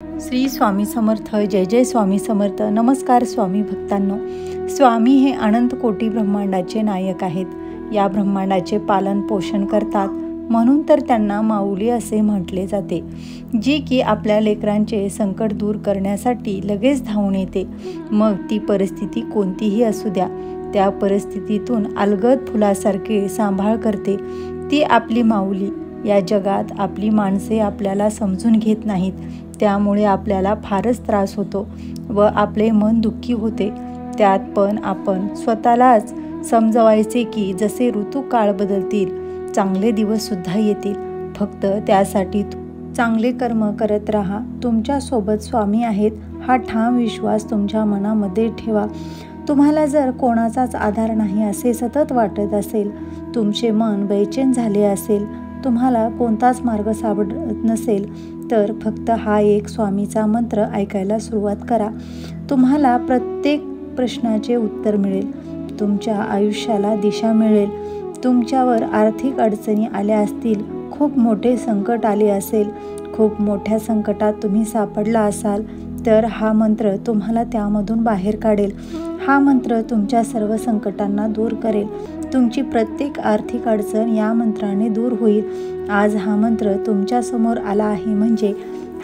श्री स्वामी समर्थ. जय जय स्वामी समर्थ. नमस्कार स्वामी भक्तांनो. स्वामी हे अनंत कोटी ब्रह्मांडाचे नायक आहेत. या ब्रह्मांडाचे पालन पोषण करतात, म्हणून तर त्यांना माऊली असे म्हटले जाते, जी की आपल्या लेकरांचे संकट दूर करण्यासाठी लगेच धावून येते. मग ती परिस्थिती कोणतीही असू द्या, त्या परिस्थितीतून अलगद फुलासारखे सांभाळ करते ती आपली माऊली. या जगात आपली माणसे आपल्याला समजून घेत नाहीत, त्यामुळे आपल्याला फारच त्रास होतो व आपले मन दुःखी होते. त्यात पण आपण स्वतःलाच समजवायचे की जसे ऋतूकाळ बदलतील, चांगले दिवससुद्धा येतील. फक्त त्यासाठी चांगले कर्म करत राहा. तुमच्यासोबत स्वामी आहेत हा ठाम विश्वास तुमच्या मनामध्ये ठेवा. तुम्हाला जर कोणाचाच आधार नाही असे सतत वाटत असेल, तुमचे मन बेचैन झाले असेल, तुम्हाला कोणताच मार्ग सापडत नसेल, तर फक्त हा एक स्वामीचा मंत्र ऐकायला सुरुवात करा. तुम्हाला प्रत्येक प्रश्नाचे उत्तर मिळेल, तुमच्या आयुष्याला दिशा मिळेल. तुमच्यावर आर्थिक अडचणी आल्या असतील, खूप मोठे संकट आले असेल, खूप मोठ्या संकटात तुम्ही सापडला असाल, तर हा मंत्र तुम्हाला त्यामधून बाहेर काढेल. हा मंत्र तुमच्या सर्व संकटांना दूर करेल. तुमची प्रत्येक आर्थिक अडचण या मंत्राने दूर होईल. आज हा मंत्र तुमच्यासमोर आला आहे म्हणजे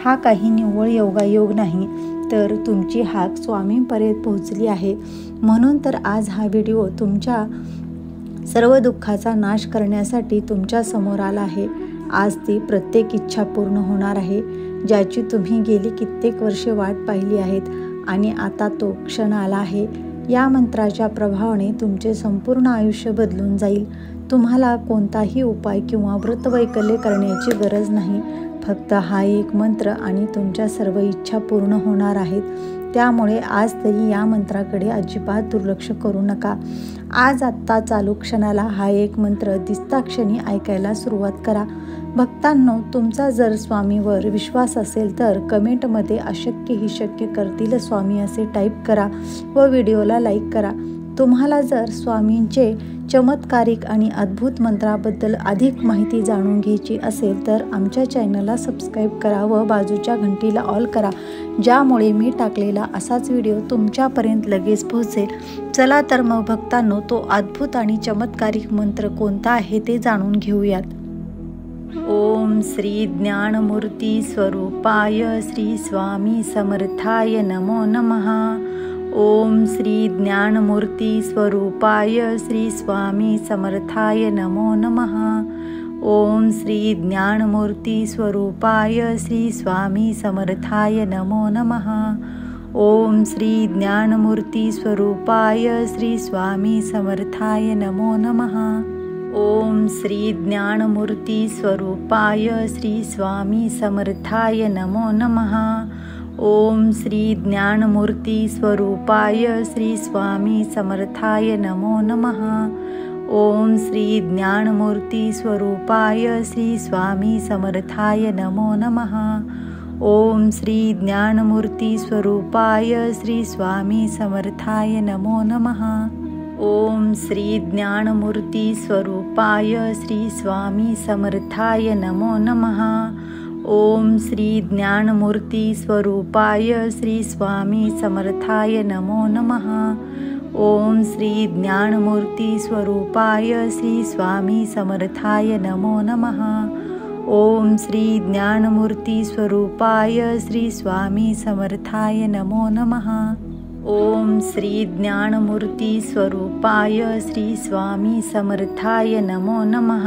हा काही निव्वळ योगायोग नाही, तर तुमची हाक स्वामींपर्यंत पोहोचली आहे. म्हणून तर आज हा व्हिडिओ तुमच्या सर्व दुःखाचा नाश करण्यासाठी तुमच्या समोर आला आहे. आज ती प्रत्येक इच्छा पूर्ण होणार आहे, ज्याची तुम्ही गेली कित्येक वर्षे वाट पाहिली आहेत आणि आता तो क्षण आला आहे. या मंत्राच्या प्रभावाने तुमचे संपूर्ण आयुष्य बदलून जाईल. तुम्हाला कोणताही उपाय किंवा व्रतवैकल्य करण्याची गरज नाही. फक्त हा एक मंत्र आणि तुमच्या सर्व इच्छा पूर्ण होणार आहेत. त्यामुळे आज तरी या मंत्राकडे अजिबात दुर्लक्ष करू नका. आज आत्ता चालू क्षणाला हा एक मंत्र दिसता क्षणी ऐकायला सुरुवात करा. भक्तांनो, तुमचा जर स्वामीवर विश्वास असेल तर कमेंटमध्ये अशक्य ही शक्य करतील स्वामी असे टाईप करा व व्हिडिओला लाईक करा. तुम्हाला जर स्वामींचे चमत्कारिक आणि अद्भुत मंत्राबद्दल अधिक माहिती जाणून घ्यायची असेल तर आमच्या चॅनलला सबस्क्राईब करा व बाजूच्या घंटीला ऑल करा, ज्यामुळे मी टाकलेला असाच व्हिडिओ तुमच्यापर्यंत लगेच पोहोचेल. चला तर मग भक्तांनो, तो अद्भुत आणि चमत्कारिक मंत्र कोणता आहे ते जाणून घेऊयात. ओम श्री ज्ञानमूर्ती स्वरूपाय श्री स्वामी समर्थाय नमो नमः. ओम श्री ज्ञानमूर्ती स्वरूपाय श्री स्वामी समर्थाय नमो नमः. ओम श्री ज्ञानमूर्ती स्वरूपाय श्री स्वामी समर्थाय नमो नमः. ओम श्री ज्ञानमूर्ती स्वरूपाय श्री स्वामी समर्थाय नमो नमः. ओम श्री ज्ञानमूर्ती स्वरूपाय श्री स्वामी समर्थाय नमो नमः. ओम श्री ज्ञानमूर्ती स्वरूपाय श्री स्वामी समर्थाय नमो नमः. ओम श्री ज्ञानमूर्ती स्वरूपाय श्री स्वामी समर्थाय नमो नमः. ओम श्री ज्ञानमूर्ती स्वरूपाय श्री स्वामी समर्थाय नमो नमः. ओम श्री ज्ञानमूर्ती स्वरूपाय श्री स्वामी समर्थाय नमो नमः. ओम श्री ज्ञानमूर्ती स्वरूपाय श्री स्वामी समर्थाय नमो नमः. ओम श्री ज्ञानमूर्ती स्वरूपाय श्री स्वामी समर्थाय नमो नमः. ओम श्री ज्ञानमूर्ती स्वरूपाय श्री स्वामी समर्थाय नमो नमः. ओम श्री ज्ञानमूर्ती स्वरूपाय श्री स्वामी समर्थाय नमो नमः.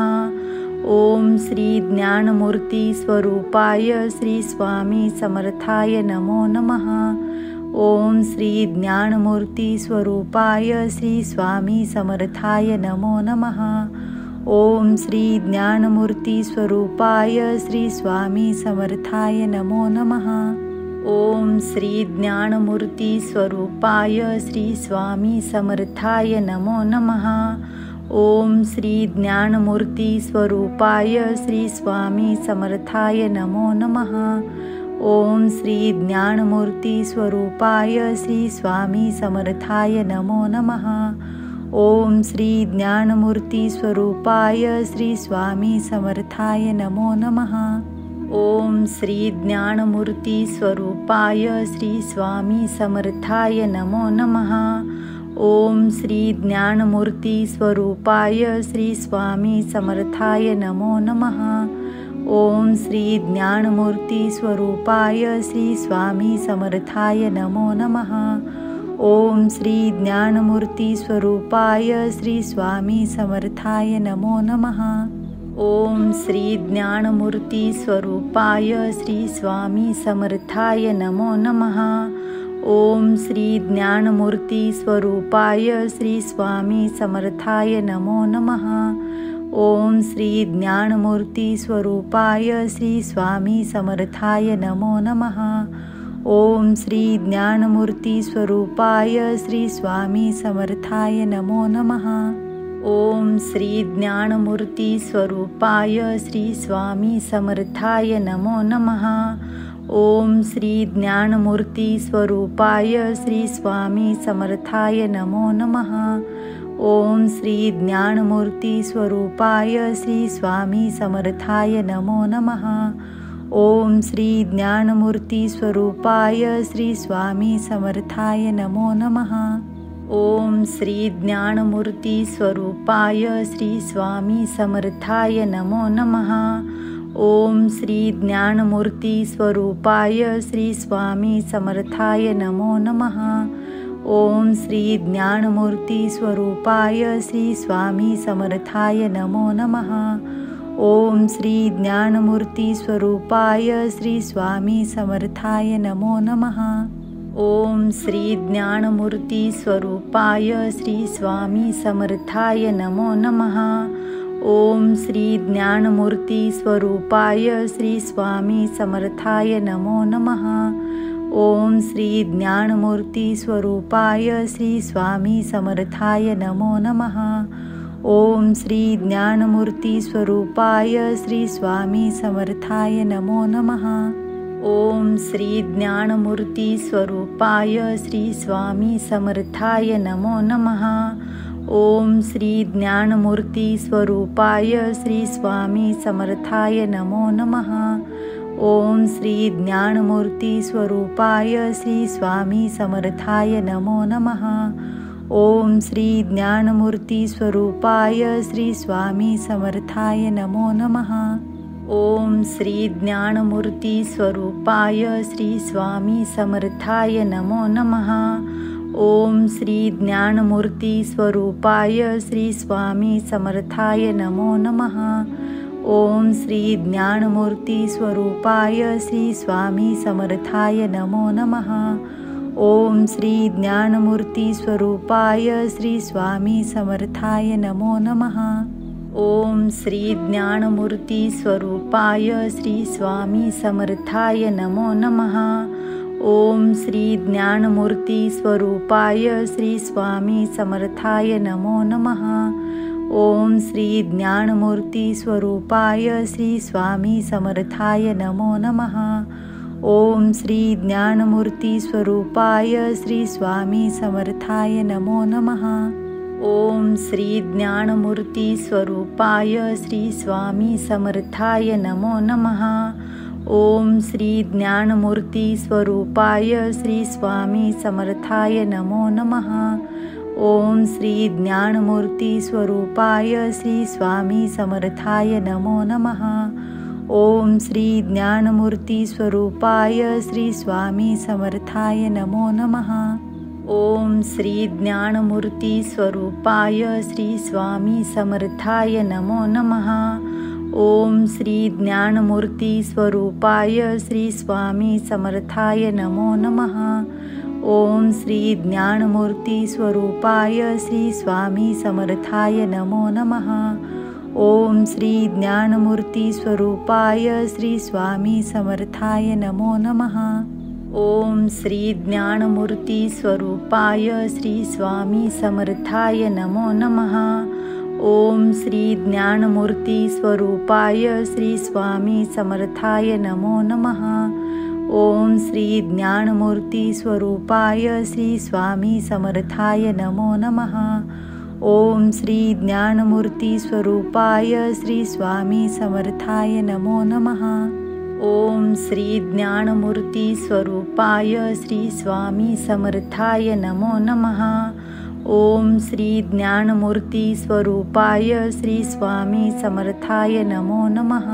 ओम श्री ज्ञानमूर्ती स्वरूपाय श्री स्वामी समर्थाय नमो नमः. ओम श्री ज्ञानमूर्ती स्वरूपाय श्री स्वामी समर्थाय नमो नमः. ओम श्री ज्ञानमूर्ती स्वरूपाय श्री स्वामी समर्थाय नमो नमः. ओम श्री ज्ञानमूर्ती स्वरूपाय श्री स्वामी समर्थाय नमो नमः. ओम श्री ज्ञानमूर्ती स्वरूपाय श्री स्वामी समर्थाय नमो नमः. ओम श्री ज्ञानमूर्ती स्वरूपाय श्री स्वामी समर्थाय नमो नमः. ओम श्री ज्ञानमूर्ती स्वरूपाय श्री स्वामी समर्थाय नमो नमः. ओम श्री ज्ञानमूर्ती स्वरूपाय श्री स्वामी समर्थाय नमो नमः। ओम श्री ज्ञानमूर्ती स्वरूपाय श्री स्वामी समर्थाय नमो नमः। ओम श्री ज्ञानमूर्ती स्वरूपाय श्री स्वामी समर्थाय नमो नमः। ओम श्री ज्ञानमूर्ती स्वरूपाय श्री स्वामी समर्थाय नमो नमः। ओम श्री ज्ञानमूर्ती स्वरूपाय श्री स्वामी समर्थाय नमो नमः। ओम श्री ज्ञानमूर्ती स्वरूपाय श्री स्वामी समर्थाय नमो नमः। ओम श्री ज्ञानमूर्ती स्वरूपाय श्री स्वामी समर्थाय नमो नमः। ओम श्री ज्ञानमूर्ती स्वरूपाय श्री स्वामी समर्थाय नमो नमः। ओम श्री ज्ञानमूर्ती स्वरूपाय श्री स्वामी समर्थाय नमो नमः। ओम श्री ज्ञानमूर्ती स्वरूपाय श्री स्वामी समर्थाय नमो नमः। ओम श्री ज्ञानमूर्ती स्वरूपाय श्री स्वामी समर्थाय नमो नमः। ओम श्री ज्ञानमूर्ती स्वरूपाय श्री स्वामी समर्थाय नमो नमः। ओम श्री ज्ञानमूर्ती स्वरूपाय श्री स्वामी समर्थाय नमो नमः। ओम श्री ज्ञानमूर्ती स्वरूपाय श्री स्वामी समर्थाय नमो नमः। ओम श्री ज्ञानमूर्ती स्वरूपाय श्री स्वामी समर्थाय नमो नमः। ओम श्री ज्ञानमूर्ती स्वरूपाय श्री स्वामी समर्थाय नमो नमः। ओम श्री ज्ञानमूर्ती स्वरूपाय श्री स्वामी समर्थाय नमो नमः। ओम श्री ज्ञानमूर्ती स्वरूपाय श्री स्वामी समर्थाय नमो नमः। ओम श्री ज्ञानमूर्ती स्वरूपाय श्री स्वामी समर्थाय नमो नमः। ओम श्री ज्ञानमूर्ती स्वरूपाय श्री स्वामी समर्थाय नमो नमः। ओम श्री ज्ञानमूर्ती स्वरूपाय श्री स्वामी समर्थाय नमो नमः। ओम श्री ज्ञानमूर्ती स्वरूपाय श्री स्वामी समर्थाय नमो नमः। ओम श्री ज्ञानमूर्ती स्वरूपाय श्री स्वामी समर्थाय नमो नमः। ओम श्री ज्ञानमूर्ती स्वरूपाय श्री स्वामी समर्थाय नमो नमः। ओम श्री ज्ञानमूर्ती स्वरूपाय श्री स्वामी समर्थाय नमो नमः। ओम श्री ज्ञानमूर्ती स्वरूपाय श्री स्वामी समर्थाय नमो नमः। ओम श्री ज्ञानमूर्ती स्वरूपाय श्री स्वामी समर्थाय नमो नमः। ओम श्री ज्ञानमूर्ती स्वरूपाय श्री स्वामी समर्थाय नमो नमः। ओम श्री ज्ञानमूर्ती स्वरूपाय श्री स्वामी समर्थाय नमो नमः। ओम श्री ज्ञानमूर्ती स्वरूपाय श्री स्वामी समर्थाय नमो नमः। ओम श्री ज्ञानमूर्ती स्वरूपाय श्री स्वामी समर्थाय नमो नमः। ओम श्री ज्ञानमूर्ती स्वरूपाय श्री स्वामी समर्थाय नमो नमः। ओम श्री ज्ञानमूर्ती स्वरूपाय श्री स्वामी समर्थाय नमो नमः। ओम श्री ज्ञानमूर्ती स्वरूपाय श्री स्वामी समर्थाय नमो नमः। ओम श्री ज्ञानमूर्ती स्वरूपाय श्री स्वामी समर्थाय नमो नमः। ओम श्री ज्ञानमूर्ती स्वरूपाय श्री स्वामी समर्थाय नमो नमः। ओम श्री ज्ञानमूर्ती स्वरूपाय श्री स्वामी समर्थाय नमो नमः। ओम श्री ज्ञानमूर्ती स्वरूपाय श्री स्वामी समर्थाय नमो नमः। ओम श्री ज्ञानमूर्ती स्वरूपाय श्री स्वामी समर्थाय नमो नमः। ओम श्री ज्ञानमूर्ती स्वरूपाय श्री स्वामी समर्थाय नमो नमः। ओम श्री ज्ञानमूर्ती स्वरूपाय श्री स्वामी समर्थाय नमो नमः। ओम श्री ज्ञानमूर्ती स्वरूपाय श्री स्वामी समर्थाय नमो नमः। ओम श्री ज्ञानमूर्ती स्वरूपाय श्री स्वामी समर्थाय नमो नमः। ओम श्री ज्ञानमूर्ती स्वरूपाय श्री स्वामी समर्थाय नमो नमः। ओम श्री ज्ञानमूर्ती स्वरूपाय श्री स्वामी समर्थाय नमो नमः। ओम श्री ज्ञानमूर्ती स्वरूपाय श्री स्वामी समर्थाय नमो नमः।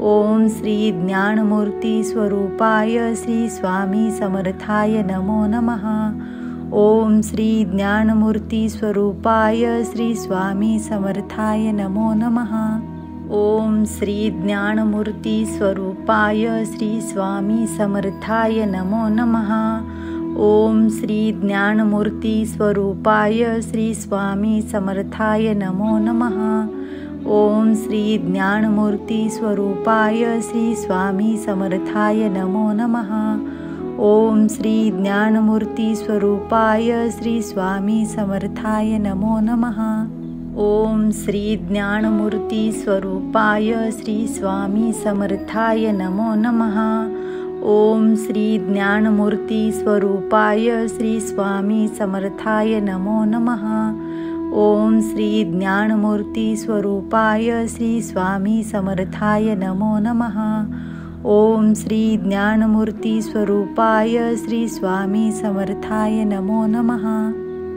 ओम श्री ज्ञानमूर्ती स्वरूपाय श्री स्वामी समर्थाय नमो नमः। ओम श्री ज्ञानमूर्ती स्वरूपाय श्री स्वामी समर्थाय नमो नमः। ओम श्री ज्ञानमूर्ती स्वरूपाय श्री स्वामी समर्थाय नमो नमः। ओम श्री ज्ञानमूर्ती स्वरूपाय श्री स्वामी समर्थाय नमो नमः। ओम श्री ज्ञानमूर्ती स्वरूपाय श्री स्वामी समर्थाय नमो नमः। ओम श्री ज्ञानमूर्ती स्वरूपाय श्री स्वामी समर्थाय नमो नमः। ओम श्री ज्ञानमूर्ती स्वरूपाय श्री स्वामी समर्थाय नमो नमः। ओम श्री ज्ञानमूर्ती स्वरूपाय श्री स्वामी समर्थाय नमो नमः। ओम श्री ज्ञानमूर्ती स्वरूपाय श्री स्वामी समर्थाय नमो नमः। ओम श्री ज्ञानमूर्ती स्वरूपाय श्री स्वामी समर्थाय नमो नमः।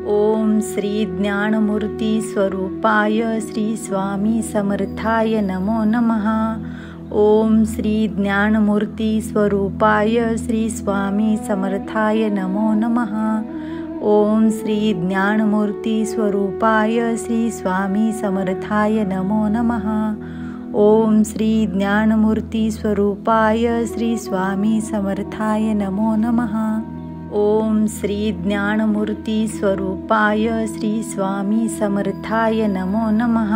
ओम श्री ज्ञानमूर्ती स्वरूपाय श्री स्वामी समर्थाय नमो नमः। ओम श्री ज्ञानमूर्ती स्वरूपाय श्री स्वामी समर्थाय नमो नमः। ओम श्री ज्ञानमूर्ती स्वरूपाय श्री स्वामी समर्थाय नमो नमः। ओम श्री ज्ञानमूर्ती स्वरूपाय श्री स्वामी समर्थाय नमो नमः। ओम श्री ज्ञानमूर्ती स्वरूपाय श्री स्वामी समर्थाय नमो नमः।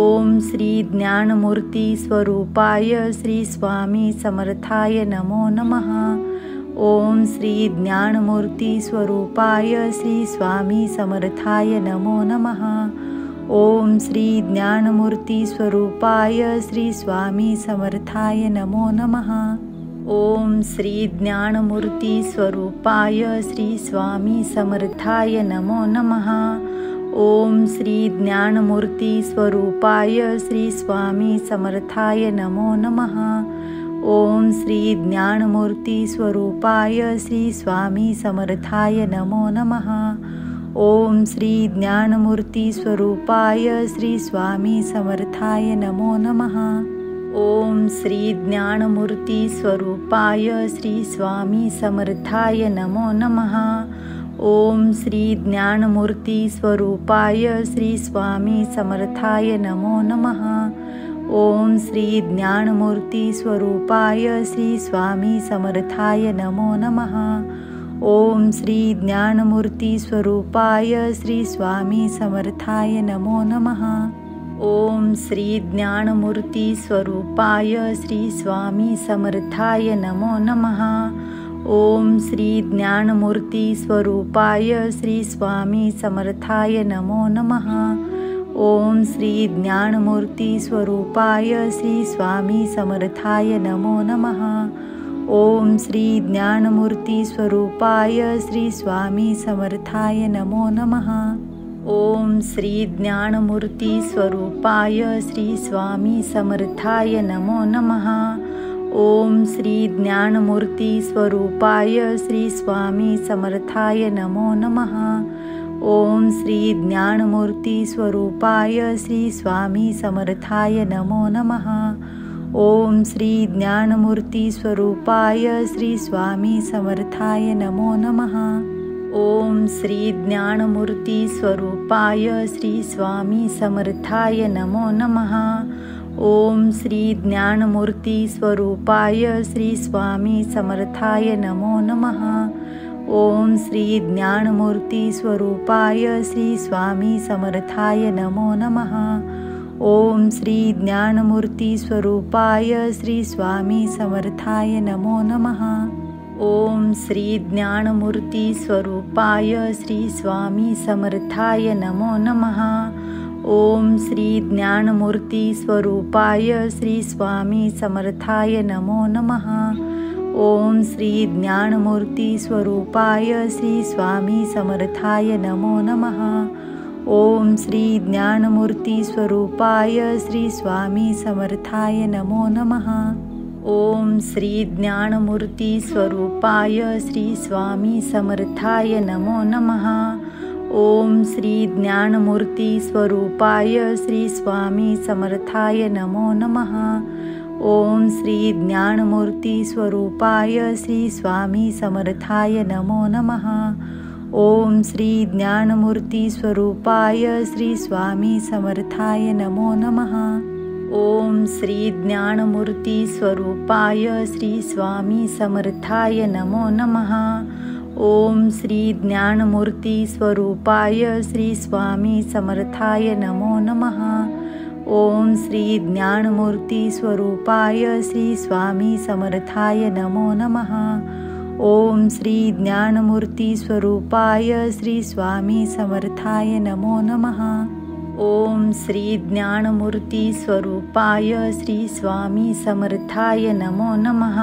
ओम श्री ज्ञानमूर्ती स्वरूपाय श्री स्वामी समर्थाय नमो नमः। ओम श्री ज्ञानमूर्ती स्वरूपाय श्री स्वामी समर्थाय नमो नमः। ओम श्री ज्ञानमूर्ती स्वरूपाय श्री स्वामी समर्थाय नमो नमः। ओम श्री ज्ञानमूर्ती स्वरूपाय श्री स्वामी समर्थाय नमो नमः। ओम श्री ज्ञानमूर्ती स्वरूपाय श्री स्वामी समर्थाय नमो नमः। ओम श्री ज्ञानमूर्ती स्वरूपाय श्री स्वामी समर्थाय नमो नमः। ओम श्री ज्ञानमूर्ती स्वरूपाय श्री स्वामी समर्थाय नमो नमः। ओम श्री ज्ञानमूर्ती स्वरूपाय श्री स्वामी समर्थाय नमो नमः। ओम श्री ज्ञानमूर्ती स्वरूपाय श्री स्वामी समर्थाय नमो नमः। ओम श्री ज्ञानमूर्ती स्वरूपाय श्री स्वामी समर्थाय नमो नमः। ओम श्री ज्ञानमूर्ती स्वरूपाय श्री स्वामी समर्थाय नमो नमः। ओम श्री ज्ञानमूर्ती स्वरूपाय श्री स्वामी समर्थाय नमो नमः। ओम श्री ज्ञानमूर्ती स्वरूपाय श्री स्वामी समर्थाय नमो नमः। ओम श्री ज्ञानमूर्ती स्वरूपाय श्री स्वामी समर्थाय नमो नमः। ओम श्री ज्ञानमूर्ती स्वरूपाय श्री स्वामी समर्थाय नमो नमः। ओम श्री ज्ञानमूर्ती स्वरूपाय श्री स्वामी समर्थाय नमो नमः। ओम श्री ज्ञानमूर्ती स्वरूपाय श्री स्वामी समर्थाय नमो नमः। ओम श्री ज्ञानमूर्ती स्वरूपाय श्री स्वामी समर्थाय नमो नमः। ओम श्री ज्ञानमूर्ती स्वरूपाय श्री स्वामी समर्थाय नमो नमः। ओम श्री ज्ञानमूर्ती स्वरूपाय श्री स्वामी समर्थाय नमो नमः। ओम श्री ज्ञानमूर्ती स्वरूपाय श्री स्वामी समर्थाय नमो नमः। ओम श्री ज्ञानमूर्ती स्वरूपाय श्री स्वामी समर्थाय नमो नमः। ओम श्री ज्ञानमूर्ती स्वरूपाय श्री स्वामी समर्थाय नमो नमः। ओम श्री ज्ञानमूर्ती स्वरूपाय श्री स्वामी समर्थाय नमो नमः। ओम श्री ज्ञानमूर्ती स्वरूपाय श्री स्वामी समर्थाय नमो नमः। ओम श्री ज्ञानमूर्ती स्वरूपाय श्री स्वामी समर्थाय नमो नमः। ओम श्री ज्ञानमूर्ती स्वरूपाय श्री स्वामी समर्थाय नमो नमः। ओम श्री ज्ञानमूर्ती स्वरूपाय श्री स्वामी समर्थाय नमो नमः। ओम श्री ज्ञानमूर्ती स्वरूपाय श्री स्वामी समर्थाय नमो नमः। ओम श्री ज्ञानमूर्ती स्वरूपाय श्री स्वामी समर्थाय नमो नमः। ओम श्री ज्ञानमूर्ती स्वरूपाय श्री स्वामी समर्थाय नमो नमः। ओम श्री ज्ञानमूर्ती स्वरूपाय श्री स्वामी समर्थाय नमो नमः। ओम श्री ज्ञानमूर्ती स्वरूपाय श्री स्वामी समर्थाय नमो नमः। ओम श्री ज्ञानमूर्ती स्वरूपाय श्री स्वामी समर्थाय नमो नमः। ओम श्री ज्ञानमूर्ती स्वरूपाय श्री स्वामी समर्थाय नमो नमः। ओम श्री ज्ञानमूर्ती स्वरूपाय श्री स्वामी समर्थाय नमो नमः।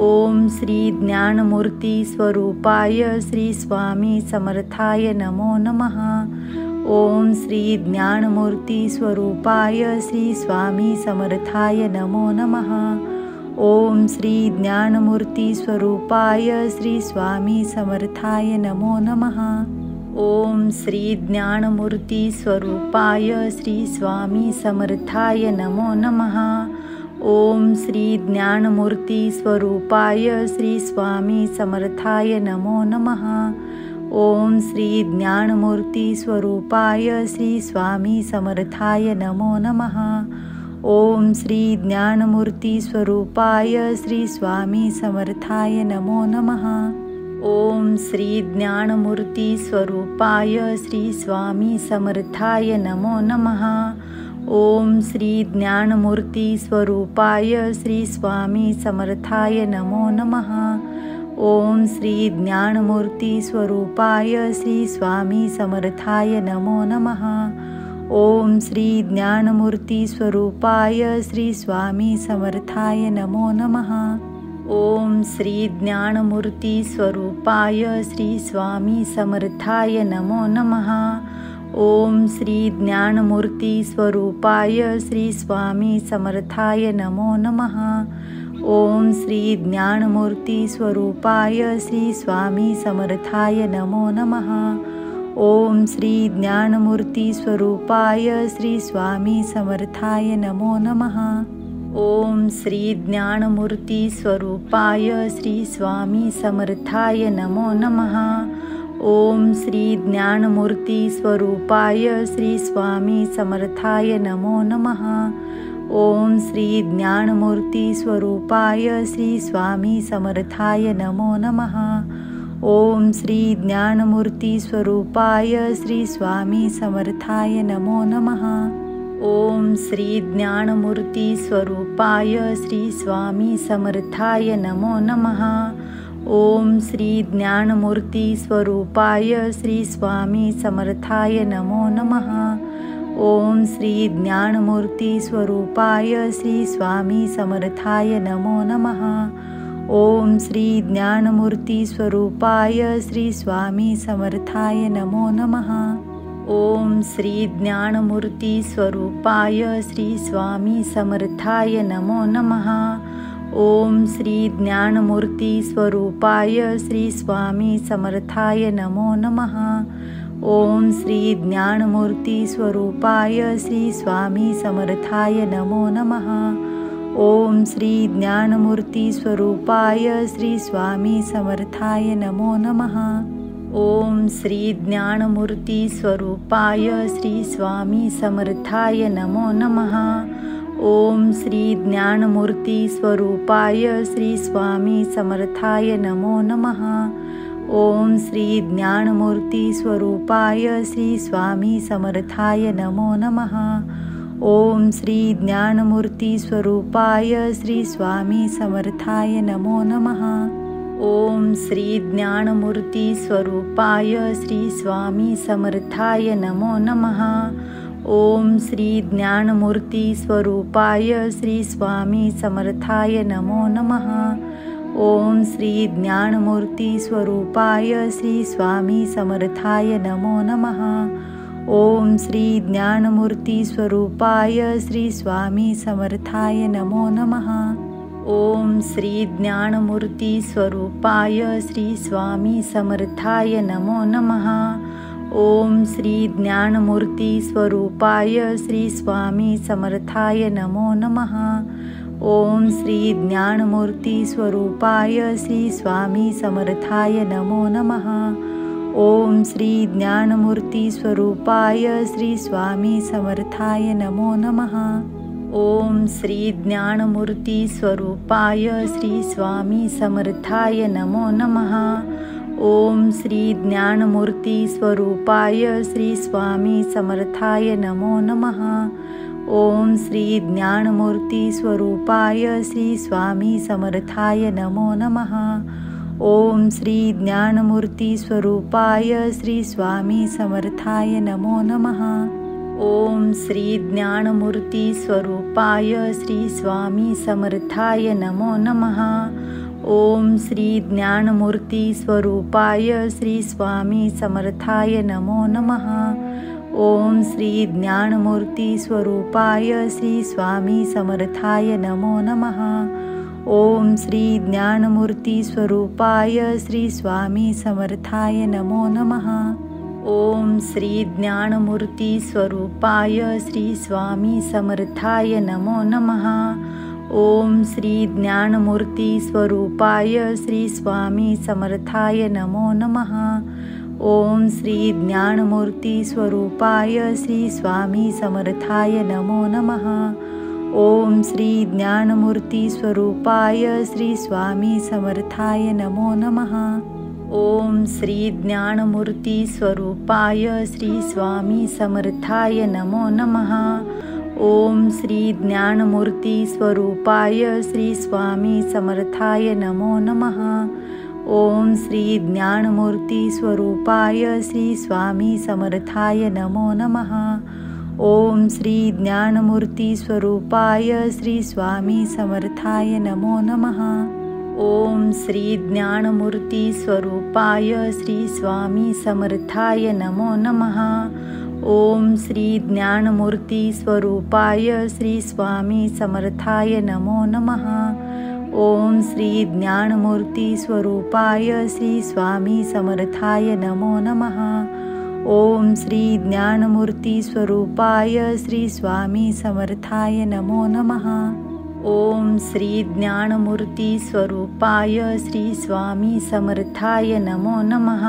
ओम श्री ज्ञानमूर्ती स्वरूपाय श्री स्वामी समर्थाय नमो नमः। ओम श्री ज्ञानमूर्ती स्वरूपाय श्री स्वामी समर्थाय नमो नमः। ओम श्री ज्ञानमूर्ती स्वरूपाय श्री स्वामी समर्थाय नमो नमः। ओम श्री ज्ञानमूर्ती स्वरूपाय श्री स्वामी समर्थाय नमो नमः। ओम श्री ज्ञानमूर्ती स्वरूपाय श्री स्वामी समर्थाय नमो नमः। ओम श्री ज्ञानमूर्ती स्वरूपाय श्री स्वामी समर्थाय नमो नमः। ओम श्री ज्ञानमूर्ती स्वरूपाय श्री स्वामी समर्थाय नमो नमः। ओम श्री ज्ञानमूर्ती स्वरूपाय श्री स्वामी समर्थाय नमो नमः। ओम श्री ज्ञानमूर्ती स्वरूपाय श्री स्वामी समर्थाय नमो नमः। ओम श्री ज्ञानमूर्ती स्वरूपाय श्री स्वामी समर्थाय नमो नमः। ओम श्री ज्ञानमूर्ती स्वरूपाय श्री स्वामी समर्थाय नमो नमः। ओम श्री ज्ञानमूर्ती स्वरूपाय श्री स्वामी समर्थाय नमो नमः। ओम श्री ज्ञानमूर्ती स्वरूपाय श्री स्वामी समर्थाय नमो नमः। ओम श्री ज्ञानमूर्ती स्वरूपाय श्री स्वामी समर्थाय नमो नमः। ओम श्री ज्ञानमूर्ती स्वरूपाय श्री स्वामी समर्थाय नमो नमः। ओम श्री ज्ञानमूर्ती स्वरूपाय श्री स्वामी समर्थाय नमो नमः। ओम श्री ज्ञानमूर्ती स्वरूपाय श्री स्वामी समर्थाय नमो नमः। ओम श्री ज्ञानमूर्ती स्वरूपाय श्री स्वामी समर्थाय नमो नमः। ओम श्री ज्ञानमूर्ती स्वरूपाय श्री स्वामी समर्थाय नमो नमः। ओम श्री ज्ञानमूर्ती स्वरूपाय श्री स्वामी समर्थाय नमो नमः। ओम श्री ज्ञानमूर्ती स्वरूपाय श्री स्वामी समर्थाय नमो नमः। ओम श्री ज्ञानमूर्ती स्वरूपाय श्री स्वामी समर्थाय नमो नमः। ओम श्री ज्ञानमूर्ती स्वरूपाय श्री स्वामी समर्थाय नमो नमः। ओम श्री ज्ञानमूर्ती स्वरूपाय श्री स्वामी समर्थाय नमो नमः। ओम श्री ज्ञानमूर्ती स्वरूपाय श्री स्वामी समर्थाय नमो नमः। ओम श्री ज्ञानमूर्ती स्वरूपाय श्री स्वामी समर्थाय नमो नमः। ओम श्री ज्ञानमूर्ती स्वरूपाय श्री स्वामी समर्थाय नमो नमः। ओम श्री ज्ञानमूर्ती स्वरूपाय श्री स्वामी समर्थाय नमो नमः। ओम श्री ज्ञानमूर्ती स्वरूपाय श्री स्वामी समर्थाय नमो नमः। ओम श्री ज्ञानमूर्ती स्वरूपाय श्री स्वामी समर्थाय नमो नमः। ओम श्री ज्ञानमूर्ती स्वरूपाय श्री स्वामी समर्थाय नमो नमः। ओम श्री ज्ञानमूर्ती स्वरूपाय श्री स्वामी समर्थाय नमो नमः। ओम श्री ज्ञानमूर्ती स्वरूपाय श्री स्वामी समर्थाय नमो नमः। ओम श्री ज्ञानमूर्ती स्वरूपाय श्री स्वामी समर्थाय नमो नमः। ओम श्री ज्ञानमूर्ती स्वरूपाय श्री स्वामी समर्थाय नमो नमः। ओम श्री ज्ञानमूर्ती स्वरूपाय श्री स्वामी समर्थाय नमो नमः। ओम श्री ज्ञानमूर्ती स्वरूपाय श्री स्वामी समर्थाय नमो नमः। ओम श्री ज्ञानमूर्ती स्वरूपाय श्री स्वामी समर्थाय नमो नमः। ओम श्री ज्ञानमूर्ती स्वरूपाय श्री स्वामी समर्थाय नमो नमः। ओम श्री ज्ञानमूर्ती स्वरूपाय श्री स्वामी समर्थाय नमो नमः। ओम श्री ज्ञानमूर्ती स्वरूपाय श्री स्वामी समर्थाय नमो नमः। ओम श्री ज्ञानमूर्ती स्वरूपाय श्री स्वामी समर्थाय नमो नमः। ओम श्री ज्ञानमूर्ती स्वरूपाय श्री स्वामी समर्थाय नमो नमः। ओम श्री ज्ञानमूर्ती स्वरूपाय श्री स्वामी समर्थाय नमो नमः। ओम श्री ज्ञानमूर्ती स्वरूपाय श्री स्वामी समर्थाय नमो नमः। ओम श्री ज्ञानमूर्ती स्वरूपाय श्री स्वामी समर्थाय नमो नमः। ओम श्री ज्ञानमूर्ती स्वरूपाय श्री स्वामी समर्थाय नमो नमः। ओम श्री ज्ञानमूर्ती स्वरूपाय श्री स्वामी समर्थाय नमो नमः। ओम श्री ज्ञानमूर्ती स्वरूपाय श्री स्वामी समर्थाय नमो नमः। ओम श्री ज्ञानमूर्ती स्वरूपाय श्री स्वामी समर्थाय नमो नमः। ओम श्री ज्ञानमूर्ती स्वरूपाय श्री स्वामी समर्थाय नमो नमः। ओम श्री ज्ञानमूर्ती स्वरूपाय श्री स्वामी समर्थाय नमो नमः। ओम श्री ज्ञानमूर्ती स्वरूपाय श्री स्वामी समर्थाय नमो नमः। ओम श्री ज्ञानमूर्ती स्वरूपाय श्री स्वामी समर्थाय नमो नमः। ओम श्री ज्ञानमूर्ती स्वरूपाय श्री स्वामी समर्थाय नमो नमः। ओम श्री ज्ञानमूर्ती स्वरूपाय श्री स्वामी समर्थाय नमो नमः। ओम श्री ज्ञानमूर्ती स्वरूपाय श्री स्वामी समर्थाय नमो नमः। ओम श्री ज्ञानमूर्ती स्वरूपाय श्री स्वामी समर्थाय नमो नमः। ओम श्री ज्ञानमूर्ती स्वरूपाय श्री स्वामी समर्थाय नमो नमः। ओम श्री ज्ञानमूर्ती स्वरूपाय श्री स्वामी समर्थाय नमो नमः।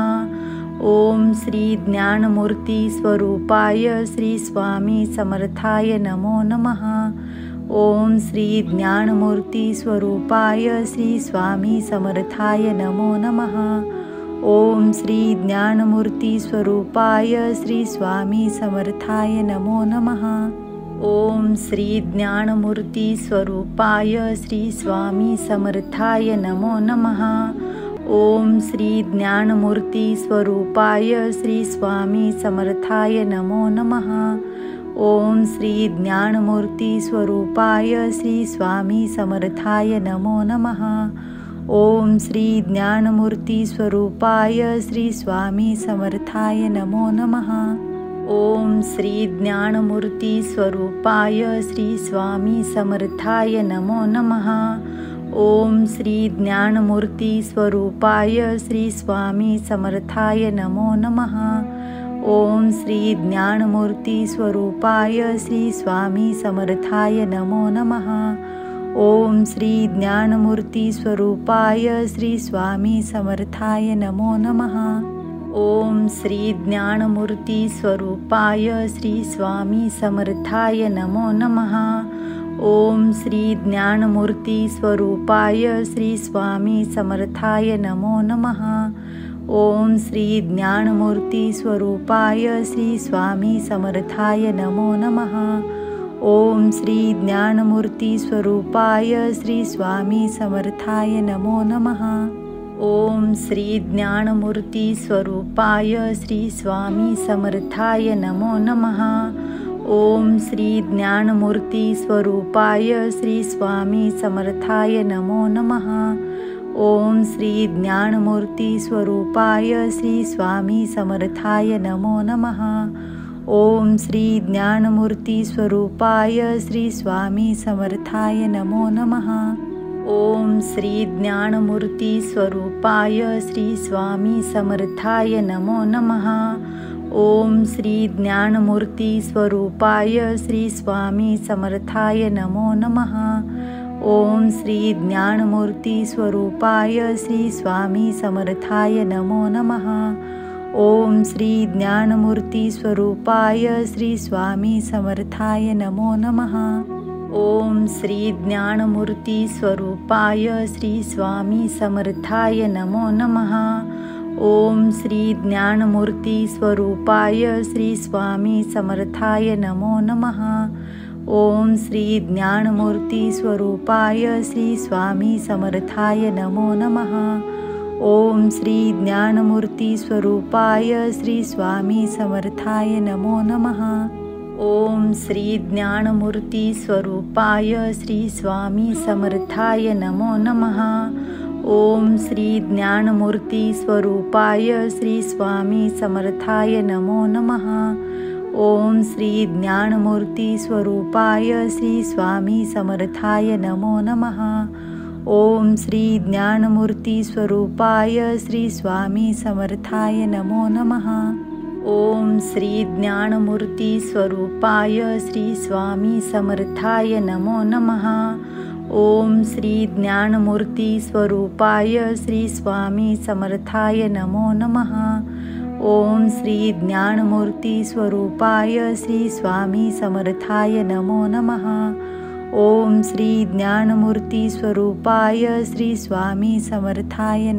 ओम श्री ज्ञानमूर्ती स्वरूपाय श्री स्वामी समर्थाय नमो नमः। ओम श्री ज्ञानमूर्ती स्वरूपाय श्री स्वामी समर्थाय नमो नमः। ओम श्री ज्ञानमूर्ती स्वरूपाय श्री स्वामी समर्थाय नमो नमः। ओम श्री ज्ञानमूर्ती स्वरूपाय श्री स्वामी समर्थाय नमो नमः। ओम श्री ज्ञानमूर्ती स्वरूपाय श्री स्वामी समर्थाय नमो नमः। ओम श्री ज्ञानमूर्ती स्वरूपाय श्री स्वामी समर्थाय नमो नमः। ओम श्री ज्ञानमूर्ती स्वरूपाय श्री स्वामी समर्थाय नमो नमः। ओम श्री ज्ञानमूर्ती स्वरूपाय श्री स्वामी समर्थाय नमो नमः। ओम श्री ज्ञानमूर्ती स्वरूपाय श्री स्वामी समर्थाय नमो नमः। ओम श्री ज्ञानमूर्ती स्वरूपाय श्री स्वामी समर्थाय नमो नमः। ओम श्री ज्ञानमूर्ती स्वरूपाय श्री स्वामी समर्थाय नमो नमः। ओम श्री ज्ञानमूर्ती स्वरूपाय श्री स्वामी समर्थाय नमो नमः। ओम श्री ज्ञानमूर्ती स्वरूपाय श्री स्वामी समर्थाय नमो नमः। ओम श्री ज्ञानमूर्ती स्वरूपाय श्री स्वामी समर्थाय नमो नमः। ओम श्री ज्ञानमूर्ती स्वरूपाय श्री स्वामी समर्थाय नमो नमः। ओम श्री ज्ञानमूर्ती स्वरूपाय श्री स्वामी समर्थाय नमो नमः। ओम श्री ज्ञानमूर्ती स्वरूपाय श्री स्वामी समर्थाय नमो नमः। ओम श्री ज्ञानमूर्ती स्वरूपाय श्री स्वामी समर्थाय नमो नमः। ओम श्री ज्ञानमूर्ती स्वरूपाय श्री स्वामी समर्थाय नमो नमः। ओम श्री ज्ञानमूर्ती स्वरूपाय श्री स्वामी समर्थाय नमो नमः। ओम श्री ज्ञानमूर्ती स्वरूपाय श्री स्वामी समर्थाय नमो नमः। ओम श्री ज्ञानमूर्ती स्वरूपाय श्री स्वामी समर्थाय नमो नमः। ओम श्री ज्ञानमूर्ती स्वरूपाय श्री स्वामी समर्थाय नमो नमः। ओम श्री ज्ञानमूर्ती स्वरूपाय श्री स्वामी समर्थाय नमो नमः। ओम श्री ज्ञानमूर्ती स्वरूपाय श्री स्वामी समर्थाय नमो नमः। ओम श्री ज्ञानमूर्ती स्वरूपाय श्री स्वामी समर्थाय नमो नमः। ओम श्री ज्ञानमूर्ती स्वरूपाय श्री स्वामी समर्थाय नमो नमः। ओम श्री ज्ञानमूर्ती स्वरूपाय श्री स्वामी समर्थाय नमो नमः। ओम श्री ज्ञानमूर्ती स्वरूपाय श्री स्वामी समर्थाय नमो नमः। ओम श्री ज्ञानमूर्ती स्वरूपाय श्री स्वामी समर्थाय नमो नमः। ओम श्री ज्ञानमूर्ती स्वरूपाय श्री स्वामी समर्थाय नमो नमः। ओम श्री ज्ञानमूर्ती स्वरूपाय श्री स्वामी समर्थाय नमो नमः। ओम श्री ज्ञानमूर्ती स्वरूपाय श्री स्वामी समर्थाय नमो नमः। ओम श्री ज्ञानमूर्ती स्वरूपाय श्री स्वामी समर्थाय नमो नमः। ओम श्री ज्ञानमूर्ती स्वरूपाय श्री स्वामी समर्थाय